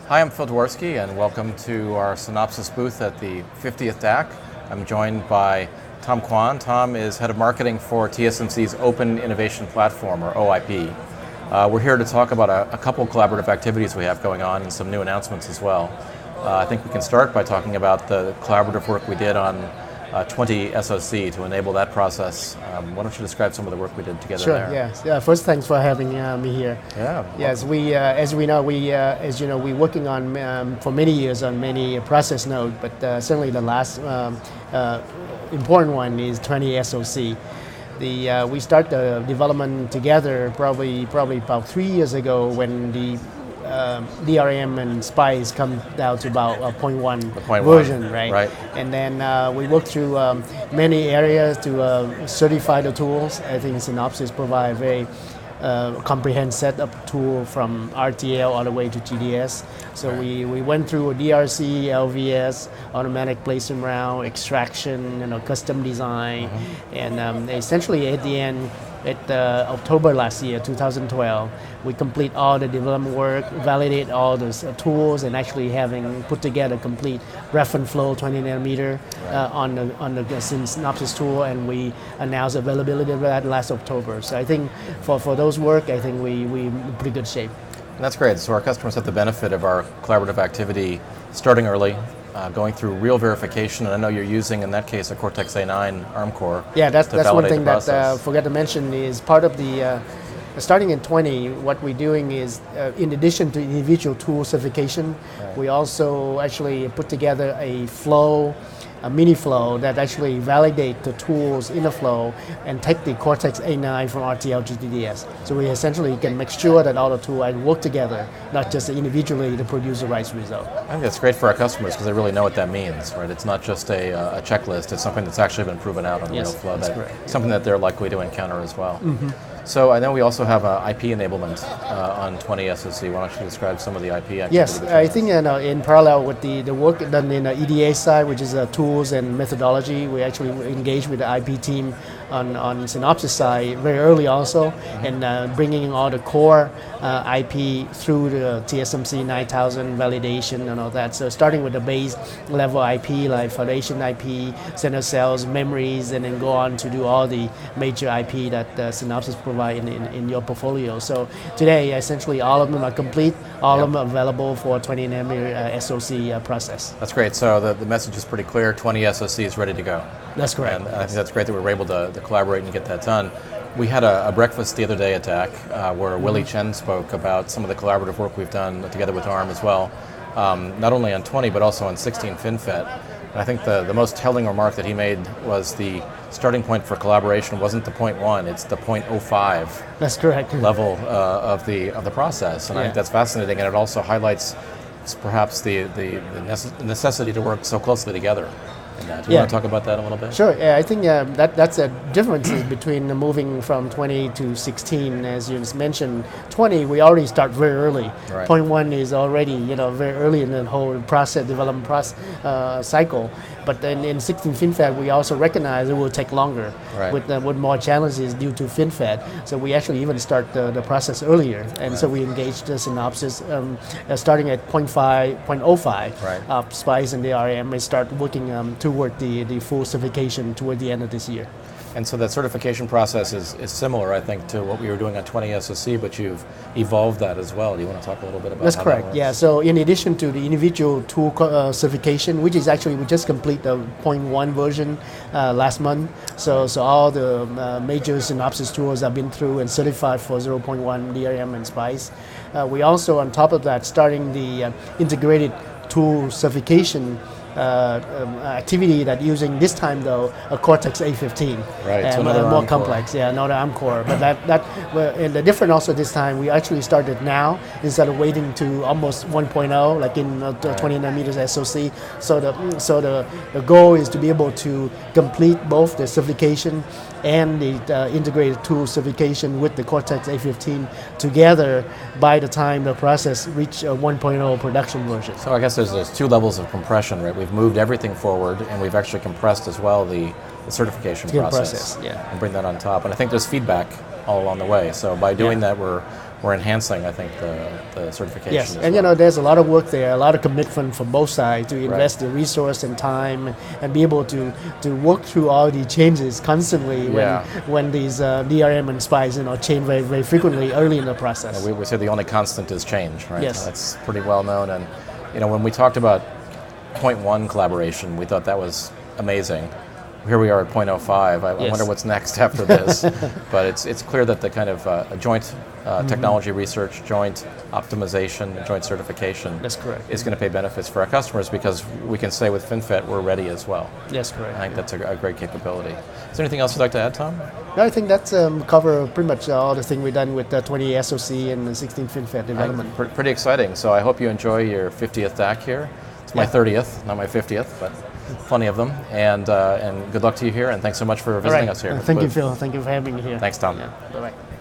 Hi, I'm Phil Dworsky, and welcome to our Synopsys booth at the 50th DAC. I'm joined by Tom Quan. Tom is head of marketing for TSMC's Open Innovation Platform, or OIP. We're here to talk about a couple collaborative activities we have going on and some new announcements as well. I think we can start by talking about the collaborative work we did on 20 SoC to enable that process. Why don't you describe some of the work we did together there? Sure, yes. First, thanks for having me here. Yeah. Yes, as you know, we're working on for many years on many process nodes, but certainly the last important one is 20 SoC. We start the development together probably about 3 years ago when the DRAM and SPICE come down to about 0.1 version, right? And then we work through many areas to certify the tools. I think Synopsys provide a very comprehensive set of tool from RTL all the way to GDS. So we went through DRC, LVS, automatic place and route, extraction, custom design, and essentially at the end, at October last year, 2012, we complete all the development work, validate all those tools, and actually having put together complete reference flow 20 nanometer on the Synopsys tool, and we announced availability of that last October. So I think for those work, I think we in pretty good shape. And that's great. So our customers have the benefit of our collaborative activity starting early, going through real verification, and I know you're using, in that case, a Cortex-A9 ARM core. Yeah, that's one thing that I forgot to mention is part of the, starting in 20, what we're doing is, in addition to individual tool certification, we also actually put together a flow, a mini flow that actually validate the tools in the flow and take the Cortex-A9 from RTL to GDS. So we essentially can make sure that all the tools work together, not just individually to produce the right result. I think that's great for our customers because they really know what that means, right? It's not just a checklist, it's something that's actually been proven out on real flow. That's correct. Something that they're likely to encounter as well. So I know we also have IP enablement on 20 SoC. Why don't you describe some of the IP activity? Yes, I think in parallel with the work done in the EDA side, which is tools and methodology, we actually engaged with the IP team on Synopsys side very early also, and bringing all the core IP through the TSMC 9000 validation and all that. So starting with the base level IP like foundation IP, center cells, memories, and then go on to do all the major IP that Synopsys provide in your portfolio. So today, essentially, all of them are complete. All of them are available for 20 nanometer SoC process. That's great. So the message is pretty clear. 20 SoC is ready to go. That's correct. And I think that's great that we were able to collaborate and get that done. We had a breakfast the other day at DAC where Willie Chen spoke about some of the collaborative work we've done together with ARM as well, not only on 20 but also on 16 FinFET. And I think the most telling remark that he made was the starting point for collaboration wasn't the 0.1, it's the 0.05. That's correct. Level of the process, and I think that's fascinating, and it also highlights perhaps the necessity to work so closely together. Do you want to talk about that a little bit? Sure. Yeah, I think that's a difference between moving from 20 to 16. As you just mentioned, 20 we already start very early. Right. 0.1 is already very early in the whole development cycle. But then in 16 FinFET, we also recognize it will take longer with more challenges due to FinFET. So we actually even start the process earlier, and so we engaged the Synopsys starting at 0.05 SPICE and DRAM and start working toward the full certification toward the end of this year. And so that certification process is similar, I think, to what we were doing on 20 SoC, but you've evolved that as well. Do you want to talk a little bit about That's how correct, that works? yeah. So in addition to the individual tool certification, which is actually, we just complete the 0.1 version last month. So all the major Synopsys tools have been through and certified for 0.1 DRM and SPICE. We also, on top of that, starting the integrated tool certification activity that using this time though a Cortex-A15, so more complex, another ARM core. But and the difference also this time we actually started now instead of waiting to almost 1.0 like in 20 nanometers SoC. So the goal is to be able to complete both the certification and the integrated tool certification with the Cortex-A15 together by the time the process reach a 1.0 production version. So I guess there's two levels of compression, right? We've moved everything forward, and we've actually compressed as well the certification process yeah. and bring that on top. And I think there's feedback all along the way. So by doing that, we're we're enhancing, I think, the certification. Yes, as and well. there's a lot of work there, a lot of commitment from both sides to invest the resource and time and be able to work through all the changes constantly when these DRM and SPICE change very, very frequently early in the process. We say the only constant is change, right? Yes. That's pretty well known. And when we talked about 0.1 collaboration, we thought that was amazing. Here we are at 0.05. I wonder what's next after this. But it's clear that the kind of joint technology research, joint optimization, joint certification That's correct. is going to pay benefits for our customers because we can say with FinFET we're ready as well. Yes, correct. I think that's a great capability. Is there anything else you'd like to add, Tom? No, I think that's cover pretty much all the thing we've done with the 20 SoC and the 16 FinFET development. Pretty exciting. So I hope you enjoy your 50th DAC here. It's my 30th, not my 50th, but plenty of them. And good luck to you here, and thanks so much for visiting us here. Thank you, Phil. Thank you for having me here. Thanks, Tom. Bye-bye.